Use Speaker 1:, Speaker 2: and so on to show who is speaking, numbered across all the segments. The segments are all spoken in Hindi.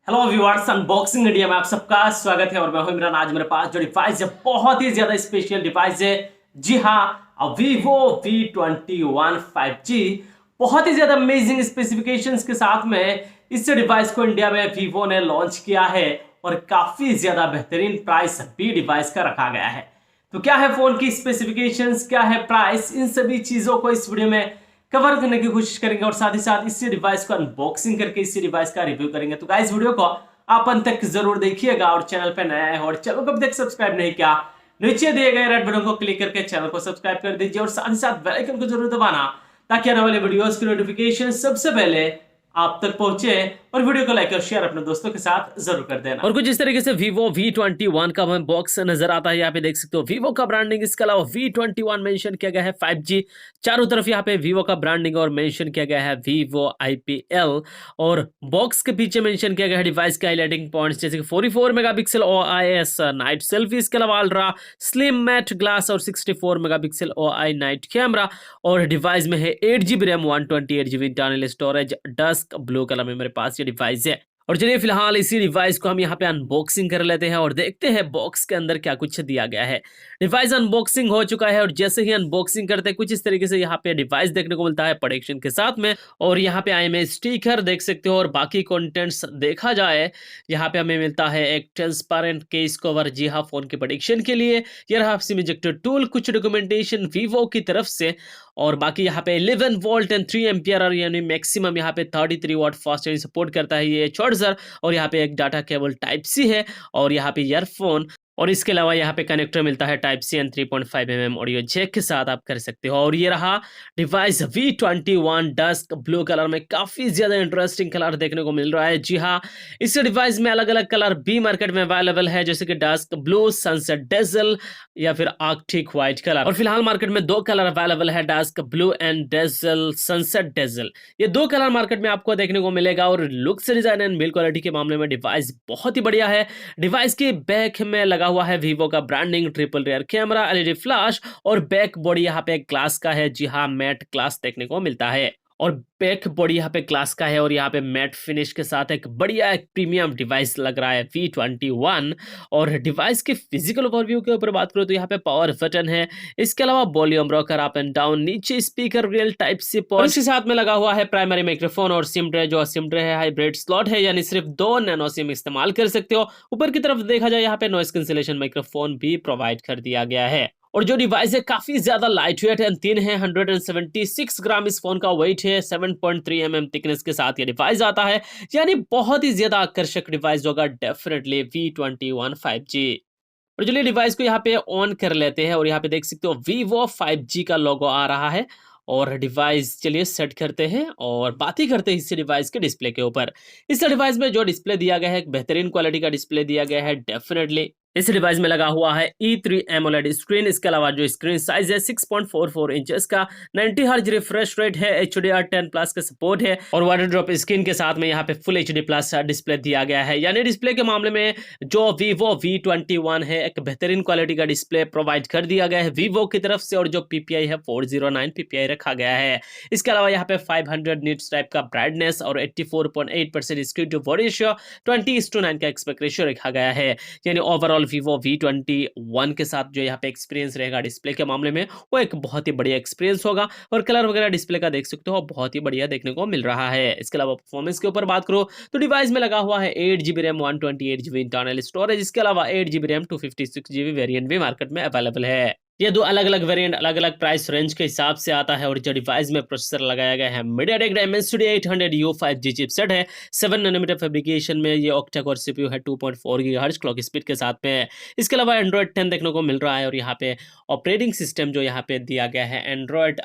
Speaker 1: हेलो व्यूअर्स, अनबॉक्सिंग इंडिया में आप सबका स्वागत है और मैं हूं इमरान। आज मेरे पास जो डिवाइस है बहुत ही ज्यादा स्पेशल डिवाइस है। जी हाँ, Vivo V21 5G बहुत ही ज्यादा अमेजिंग स्पेसिफिकेशंस के साथ में इस डिवाइस को इंडिया में Vivo ने लॉन्च किया है और काफी ज्यादा बेहतरीन प्राइस भी डिवाइस का रखा गया है। तो क्या है फोन की स्पेसिफिकेशंस, क्या है प्राइस, इन सभी चीजों को इस वीडियो में कवर करने की कोशिश करेंगे और साथ ही साथ इसी डिवाइस को अनबॉक्सिंग करके इसी डिवाइस का रिव्यू करेंगे। तो गाइस, वीडियो को आप अंत तक जरूर देखिएगा और चैनल पे नया है और चैनल को अभी तक सब्सक्राइब नहीं किया, नीचे दिए गए रेड बटन को क्लिक करके चैनल को सब्सक्राइब कर दीजिए और साथ ही साथ बेल आइकन को जरूर दबाना ताकि आने वाले वीडियोस की नोटिफिकेशन सबसे पहले आप तक पहुंचे। और वीडियो को लाइक और शेयर अपने दोस्तों के साथ जरूर कर देना। और कुछ इस तरीके से Vivo V21 का हमें बॉक्स नजर आता है। यहाँ पे देख सकते हो Vivo का ब्रांडिंग, इसके अलावा V21 मेंशन किया गया है 5G, चारों तरफ यहाँ पे Vivo का ब्रांडिंग और मेंशन किया गया है Vivo IPL। और बॉक्स के पीछे मेंशन किया गया है डिवाइस के हाइलाइटिंग पॉइंट्स जैसे कि 44 मेगापिक्सल OIS नाइट सेल्फी, इसके अलावा अल्ट्रा स्लिम मैट ग्लास और 64 मेगापिक्सल OI नाइट कैमरा। और डिवाइस में है 8GB RAM, 128GB internal storage, dusk blue colour में मेरे पास ये डिवाइस है। और चलिए फिलहाल इसी डिवाइस को हम यहाँ पे अनबॉक्सिंग कर लेते हैं और देखते हैं बॉक्स के अंदर क्या कुछ दिया गया है। डिवाइस अनबॉक्सिंग हो चुका है और जैसे ही अनबॉक्सिंग करते हैं कुछ इस तरीके से यहाँ पे डिवाइस देखने को मिलता है प्रोटेक्शन के साथ में। और यहाँ पे IMEI स्टिकर देख सकते हो और बाकी कंटेंट्स देखा जाए यहाँ पे हमें मिलता है एक ट्रांसपेरेंट केस कवर, जी हाँ, फोन के प्रोटेक्शन के लिए। ये रहा सिम इजेक्टर टूल, कुछ डॉक्यूमेंटेशन Vivo की तरफ से। और बाकी यहाँ पे 11 वोल्ट एंड 3 एम्पियर यानी मैक्सिमम यहाँ पे 33 वाट फास्ट चार्जिंग सपोर्ट करता है ये चार्जर। और यहाँ पे एक डाटा केबल टाइप सी है और यहाँ पे ईयरफोन। और इसके अलावा यहाँ पे कनेक्टर मिलता है type C and 3.5 mm audio jack के साथ आप कर सकते हो। और ये रहा device V21 dusk blue colour में, काफी ज्यादा इंटरेस्टिंग कलर देखने को मिल रहा है। जी हाँ, इस डिवाइस में अलग अलग कलर भी मार्केट में अवेलेबल है जैसे कि डस्क ब्लू, सनसेट डेजल या फिर आर्कटिक व्हाइट कलर। और फिलहाल मार्केट में दो कलर अवेलेबल है, dusk blue and dazzle, sunset dazzle. ये दो कलर मार्केट में आपको देखने को मिलेगा। और लुक से डिजाइन एंड बिल्ड क्वालिटी के मामले में डिवाइस बहुत ही बढ़िया है। डिवाइस के बैक में लगा हुआ है Vivo का branding, triple rear camera, LED flash और बैक बॉडी यहाँ पे ग्लास का है। जी हाँ, मैट ग्लास देखने को मिलता है और बैक बॉडी यहाँ पे ग्लास का है और यहाँ पे मैट फिनिश के साथ एक बढ़िया एक प्रीमियम डिवाइस लग रहा है V21। और डिवाइस के फिजिकल ओवरव्यू के ऊपर बात करूँ तो यहाँ पे पावर बटन है, इसके अलावा volume rocker, up and down, नीचे speaker, real type C port, इसके साथ में लगा हुआ है प्राइमरी माइक्रोफोन और सिम ट्रे। जो सिम ट्रे है हाइब्रिड स्लॉट है यानी सिर्फ 2 नैनो सिम इस्तेमाल कर सकते हो। ऊपर की तरफ देखा जाए यहाँ पे नॉइस कैंसिलेशन माइक्रोफोन भी प्रोवाइड कर दिया गया है। और जो डिवाइस है काफी ज्यादा लाइट वेट है, तीन है, 176 ग्राम इस फोन का वेट है, 7.3 mm थिकनेस के साथ ये डिवाइस आता है। यानी बहुत ही ज्यादा आकर्षक डिवाइस होगा डेफिनेटली V21 5G। और चलिए डिवाइस को यहाँ पे ऑन कर लेते हैं और यहाँ पे देख सकते हो Vivo 5G का लोगो आ रहा है। और डिवाइस चलिए सेट करते हैं और बात ही करते हैं इस डिवाइस के डिस्प्ले के ऊपर। इस डिवाइस में जो डिस्प्ले दिया गया है एक बेहतरीन क्वालिटी का डिस्प्ले दिया गया है डेफिनेटली। इस डिवाइस में लगा हुआ है E3 AMOLED स्क्रीन, इसके अलावा जो स्क्रीन साइज है 6.44 इंचेस का, 90 हर्ट्ज रिफ्रेश रेट है, HDR10 प्लस का सपोर्ट है। और वाटर ड्रॉप स्क्रीन के साथ में यहाँ पे फुल HD प्लस डिस्प्ले दिया गया है। यानी डिस्प्ले के मामले में जो Vivo V21 है एक बेहतरीन क्वालिटी का डिस्प्ले प्रोवाइड कर दिया गया है Vivo की तरफ से। और जो PPI है 409 PPI रखा गया है। इसके अलावा यहाँ पे 500 निट्स टाइप का ब्राइटनेस और 84.8% स्क्रीन टू बॉडी रेशियो, 20:9 का एक्सपेक्ट रेशियो रखा गया है। यानी ओवरऑल Vivo V21 के साथ जो यहाँ पे एक्सपीरियंस रहेगा डिस्प्ले के मामले में वो एक बहुत ही बढ़िया एक्सपीरियंस होगा। और कलर वगैरह डिस्प्ले का देख सकते हो बहुत ही बढ़िया देखने को मिल रहा है। इसके अलावा परफॉर्मेंस के ऊपर बात करो तो डिवाइस में लगा हुआ है 8GB RAM, 128GB internal storage, इसके अलावा 8GB रैम 256GB वेरिएंट भी मार्केट में अवेलेबल है। ये दो अलग अलग वेरिएंट अलग अलग प्राइस रेंज के हिसाब से आता है। और जो डिवाइस में प्रोसेसर लगाया गया है MediaTek Dimensity 800U 5G chipset है, 7 नैनोमीटर फैब्रिकेशन में ये ऑक्टा कोर CPU है, 2.4 GHz क्लॉक स्पीड के साथ में। इसके अलावा एंड्रॉइड 10 देखने को मिल रहा है। और यहाँ पे ऑपरेटिंग सिस्टम जो यहाँ पे दिया गया है एंड्रॉइड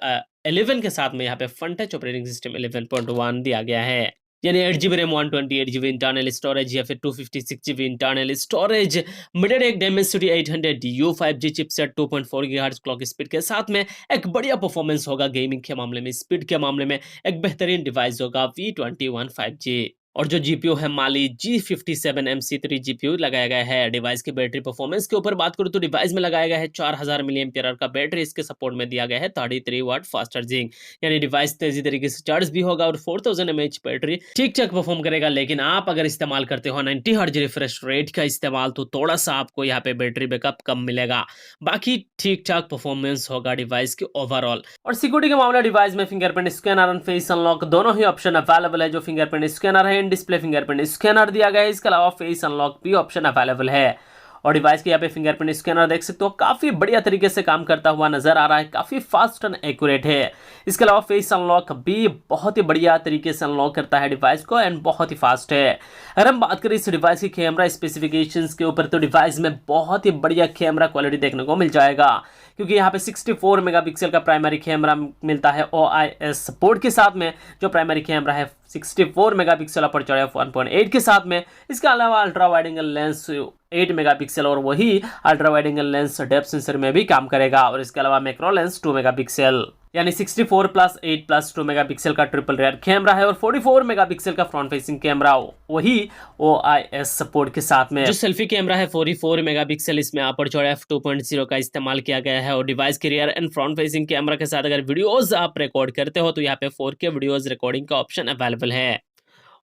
Speaker 1: 11 के साथ में यहाँ पे फन टच ऑपरेटिंग सिस्टम 11.1 दिया गया है। यानी 8GB RAM, 128GB internal storage या फिर 256GB internal storage, MediaTek Dimensity 800U 5G chipset, 2.4 GHz clock speed के साथ में एक बढ़िया परफॉर्मेंस होगा गेमिंग के मामले में, स्पीड के मामले में एक बेहतरीन डिवाइस होगा V21 5G। और जो जीपीयू है माली G57MC3 जीपीयू लगाया गया है। डिवाइस की बैटरी परफॉर्मेंस के ऊपर बात करूं तो डिवाइस में लगाया गया है 4000 मिली एम्पियर आवर का बैटरी। इसके सपोर्ट में दिया गया है 33 वाट फास्ट चार्जिंग, यानी डिवाइस तेजी तरीके से चार्ज भी होगा और 4000 mAh बैटरी ठीक ठाक परफॉर्म करेगा। लेकिन आप अगर इस्तेमाल करते हो 90 हर्ट्ज रिफ्रेश रेट का इस्तेमाल तो थोड़ा सा आपको यहाँ पे बैटरी बैकअप कम मिलेगा। बाकी ठीक ठाक परफॉर्मेंस होगा डिवाइस की ओवरऑल। और सिक्योरिटी के मामले डिवाइस में फिंगरप्रिंट स्कैनर और फेस अनलॉक दोनों ही ऑप्शन अवेलेबल है। जो फिंगरप्रिंट स्कैनर है, इन डिस्प्ले फिंगरप्रिंट स्कैनर दिया गया है। इसके अलावा फेस अनलॉक भी ऑप्शन अवेलेबल है। और डिवाइस के यहाँ पे फिंगरप्रिंट स्कैनर देख सकते हो काफी बढ़िया तरीके से काम करता हुआ नजर आ रहा है, काफी फास्ट एंड एक्यूरेट है। इसके अलावा फेस अनलॉक भी बहुत ही बढ़िया तरीके से अनलॉक करता है डिवाइस को एंड बहुत ही फास्ट है। अगर हम बात करें इस डिवाइस की कैमरा स्पेसिफिकेशंस के ऊपर तो डिवाइस में बहुत ही बढ़िया कैमरा क्वालिटी देखने को मिल जाएगा, क्योंकि यहाँ पे 64 मेगापिक्सल का प्राइमरी कैमरा मिलता है OIS सपोर्ट के साथ में। जो प्राइमरी कैमरा है 64 मेगापिक्सल अपर्चर है 1.8 के साथ में। इसके अलावा ultra wide angle lens 8 megapixel और वही ultra wide angle lens depth sensor में भी काम करेगा। और इसके अलावा मैक्रो लेंस 2 मेगापिक्सल, यानी 64 प्लस 8 प्लस 2 मेगापिक्सल का ट्रिपल रेयर कैमरा है। और 44 मेगापिक्सल का फ्रंट फेसिंग कैमरा वही OIS सपोर्ट के साथ में। जो सेल्फी कैमरा है 44 मेगापिक्सल, इसमें अपर्चर f2.0 का इस्तेमाल किया गया है। और डिवाइस के rear and front facing camera के साथ अगर वीडियोस आप रिकॉर्ड करते हो तो यहाँ पे 4K वीडियोस रिकॉर्डिंग का ऑप्शन अवेलेबल है।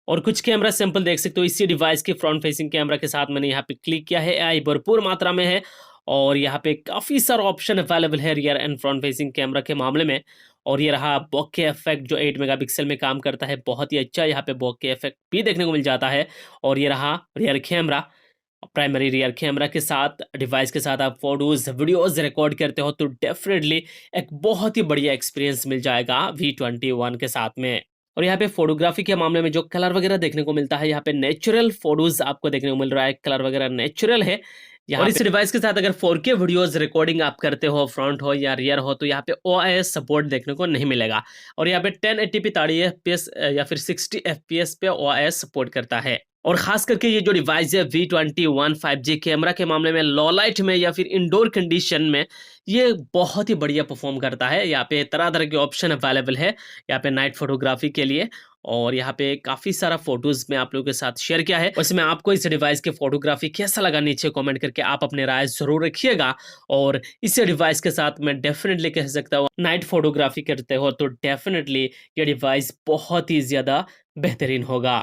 Speaker 1: और कुछ कैमरा सैंपल देख सकते हो इसी डिवाइस के फ्रंट फेसिंग कैमरा के साथ मैंने यहाँ पे क्लिक किया है। AI भरपूर मात्रा में है और यहाँ पे काफी सारा ऑप्शन अवेलेबल है rear and front facing camera के मामले में। और ये रहा बॉके इफेक्ट जो 8 मेगापिक्सल में काम करता है, बहुत ही अच्छा यहाँ पे बॉके इफेक्ट भी देखने को मिल जाता है। और ये रहा rear camera, primary rear camera के साथ डिवाइस के साथ आप फोटोज वीडियोस रिकॉर्ड करते हो तो डेफिनेटली एक बहुत ही बढ़िया एक्सपीरियंस मिल जाएगा V21 के साथ में। और यहाँ पे फोटोग्राफी के मामले में जो कलर वगैरह देखने को मिलता है, यहाँ पे नेचुरल फोटोज आपको देखने को मिल रहा है, कलर वगैरह नेचुरल है। और इस डिवाइस के साथ अगर 4K वीडियोस रिकॉर्डिंग आप करते हो फ्रंट हो या रियर हो तो यहाँ पे OIS सपोर्ट देखने को नहीं मिलेगा। और यहाँ पे 1080p 30 FPS या फिर 60 FPS पे OIS सपोर्ट करता है। और खास करके ये जो डिवाइस है V21 5G कैमरा के मामले में लो लाइट में या फिर इंडोर कंडीशन में ये बहुत ही बढ़िया परफॉर्म करता है। यहाँ पे तरह तरह के ऑप्शन अवेलेबल है यहाँ पे नाइट फोटोग्राफी के लिए। और यहाँ पे काफी सारा फोटोज में आप लोगों के साथ शेयर किया है। उसमें आपको इस डिवाइस के फोटोग्राफी कैसा लगा नीचे कमेंट करके आप अपने राय जरूर रखिएगा। और इस डिवाइस के साथ मैं डेफिनेटली कह सकता हूँ नाइट फोटोग्राफी करते हो तो डेफिनेटली ये डिवाइस बहुत ही ज्यादा बेहतरीन होगा।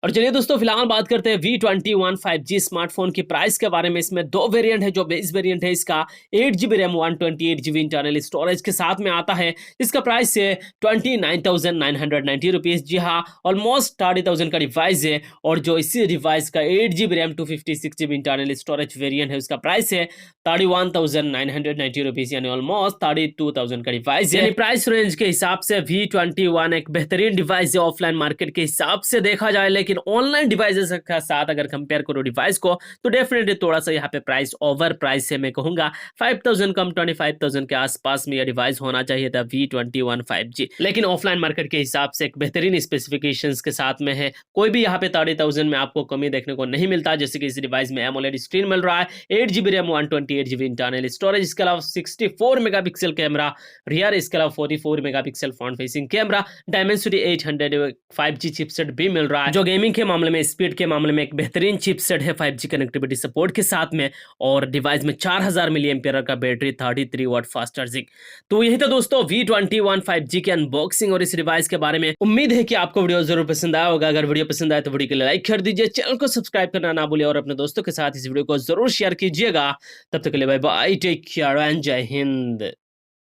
Speaker 1: और चलिए दोस्तों फिलहाल बात करते हैं V21 5G स्मार्टफोन की प्राइस के बारे में। इसमें दो वेरिएंट है। जो बेस वेरिएंट है इसका 8GB RAM 128GB internal storage के साथ में आता है। इसका प्राइस है 29,990 रुपीज। जी हाँ, ऑलमोस्ट 30,000 का डिवाइस है। और जो इसी डिवाइस का 8GB RAM 256GB internal storage variant है उसका प्राइस है 31,990 रुपीज, यानी ऑलमोस्ट 32,000 का डिवाइस है। प्राइस रेंज के हिसाब से V21 एक बेहतरीन डिवाइस है ऑफलाइन मार्केट के हिसाब से देखा जाए। लेकिन ऑनलाइन डिवाइसेस के साथ अगर कंपेयर करो डिवाइस को तो डेफिनेटली थोड़ा सा यहाँ पे प्राइस ओवर प्राइस है। मैं कहूंगा 5,000 कम 25,000 के आसपास में यह डिवाइस होना चाहिए था V21 5G। लेकिन ऑफलाइन मार्केट के हिसाब से एक बेहतरीन स्पेसिफिकेशंस के साथ में है। कोई भी यहाँ पे 30,000 में आपको कमी देखने को नहीं मिलता। जैसे कि इस डिवाइस में AMOLED स्क्रीन मिल रहा है, 8GB RAM 128GB internal storage, इसके अलावा 64 मेगापिक्सल कैमरा रियर, इसके अलावा 44 megapixel front facing camera, Dimensity 800 5G chipset भी मिल रहा है। जो गेमिंग के मामले में स्पीड के मामले में एक बेहतरीन चिपसेट है 5G कनेक्टिविटी सपोर्ट के साथ में। और डिवाइस में 4000 मिली एम्पियर का बैटरी, 33 वाट फास्ट चार्जिंग। तो यही था दोस्तों V21 5G की अनबॉक्सिंग और इस डिवाइस के बारे में। उम्मीद है कि आपको वीडियो जरूर पसंद आया होगा। अगर वीडियो पसंद आए तो वीडियो के लिए लाइक कर दीजिए, चैनल को सब्सक्राइब करना ना भूलिए और अपने दोस्तों के साथ इस वीडियो को जरूर शेयर कीजिएगा। तब तक के लिए bye bye, take care and जय हिंद।